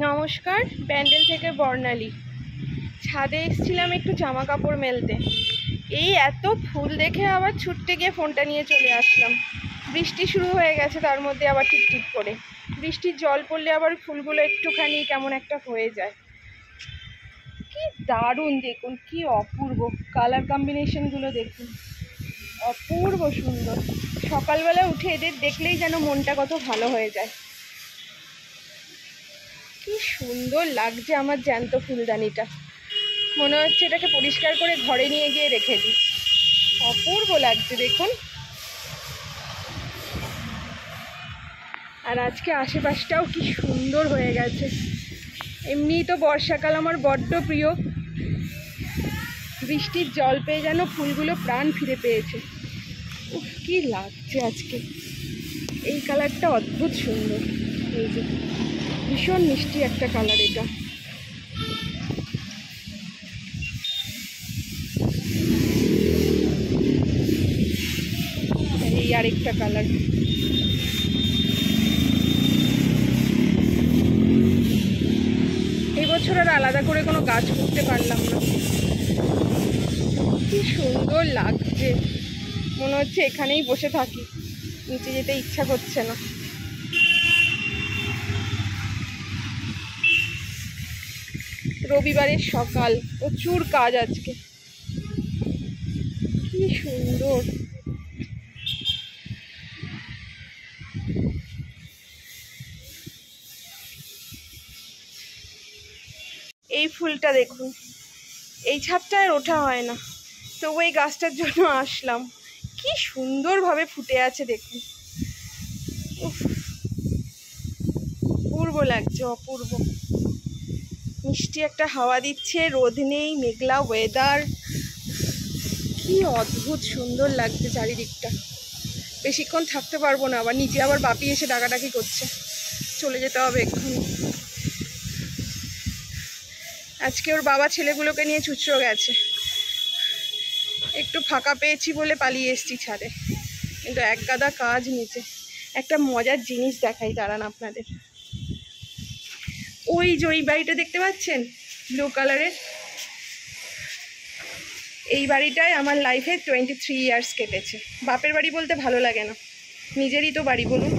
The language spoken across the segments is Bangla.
নমস্কার, প্যান্ডেল থেকে বর্ণালী। ছাদে এসেছিলাম একটু জামা কাপড় মেলতে। এই এত ফুল দেখে আবার ছুটতে গিয়ে ফোনটা নিয়ে চলে আসলাম। বৃষ্টি শুরু হয়ে গেছে, তার মধ্যে আবার টিপটিপ করে বৃষ্টির জল পড়লে আবার ফুলগুলো একটুখানি কেমন একটা হয়ে যায়। কি দারুণ, দেখুন কি অপূর্ব কালার কম্বিনেশনগুলো, দেখুন অপূর্ব সুন্দর। সকালবেলা উঠে এদের দেখলেই যেন মনটা কত ভালো হয়ে যায়। কি সুন্দর লাগছে আমার জ্যান্ত ফুলদানিটা। মনে হচ্ছে এটাকে পরিষ্কার করে ঘরে নিয়ে গিয়ে রেখে দিই। অপূর্ব লাগছে দেখুন। আর আজকে আশেপাশটাও কি সুন্দর হয়ে গেছে। এমনিই তো বর্ষাকাল আমার বড্ড প্রিয়। বৃষ্টির জল পেয়ে যেন ফুলগুলো প্রাণ ফিরে পেয়েছে। উফ, কি লাগছে আজকে। এই কালারটা অদ্ভুত সুন্দর। এই যে ভীষণ মিষ্টি একটা কালার এটা। এই আরেকটা কালার। এই বছর আর আলাদা করে কোনো গাছ করতে পারলাম না। কি সুন্দর লাগছে, মনে হচ্ছে এখানেই বসে থাকি, নিচে যেতে ইচ্ছা করছে না। রবিবারের সকাল, প্রচুর কাজ আজকে। কি সুন্দর। এই ফুলটা দেখুন, এই ছাদটায় ওঠা হয় না, তবু এই গাছটার জন্য আসলাম। কি সুন্দরভাবে ফুটে আছে দেখুন। উফ, অপূর্ব লাগছে, অপূর্ব। মিষ্টি একটা হাওয়া দিচ্ছে, রোদ নেই, মেঘলা ওয়েদার। কি অদ্ভুত সুন্দর লাগছে চারিদিকটা। বেশিক্ষণ থাকতে পারবো না, আবার নিচে আবার বাপি এসে ডাকাডাকি করছে, চলে যেতে হবে এক্ষুনি। আজকে ওর বাবা ছেলেগুলোকে নিয়ে চুচড়ো গেছে। একটু ফাঁকা পেয়েছি বলে পালিয়ে এসেছি ছাদে, কিন্তু এক গাদা কাজ নিচে। একটা মজার জিনিস দেখাই, দাঁড়ান আপনাদের। ওই যে ওই বাড়িটা দেখতে পাচ্ছেন, ব্লু কালারের, এই বাড়িটায় আমার লাইফে 23 ইয়ার্স কেটেছে। বাপের বাড়ি বলতে ভালো লাগে না, নিজেরই তো বাড়ি বলুন।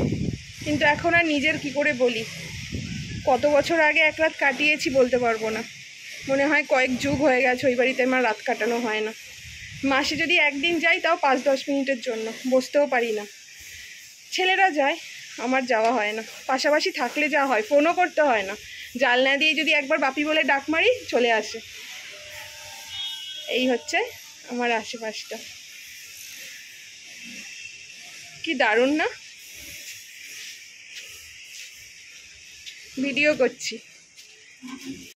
কিন্তু এখন আর নিজের কি করে বলি। কত বছর আগে এক রাত কাটিয়েছি বলতে পারবো না, মনে হয় কয়েক যুগ হয়ে গেছে ওই বাড়িতে আমার রাত কাটানো হয় না। মাসে যদি একদিন যাই, তাও 5-10 মিনিটের জন্য, বসতেও পারি না। ছেলেরা যায়, আমার যাওয়া হয় না। পাশাপাশি থাকলে যা হয়, ফোনও করতে হয় না, জানলা দিয়ে যদি একবার বাপি বলে ডাক মারি, চলে আসে। এই হচ্ছে আমার আশেপাশটা। কি দারুণ না? ভিডিও করছি।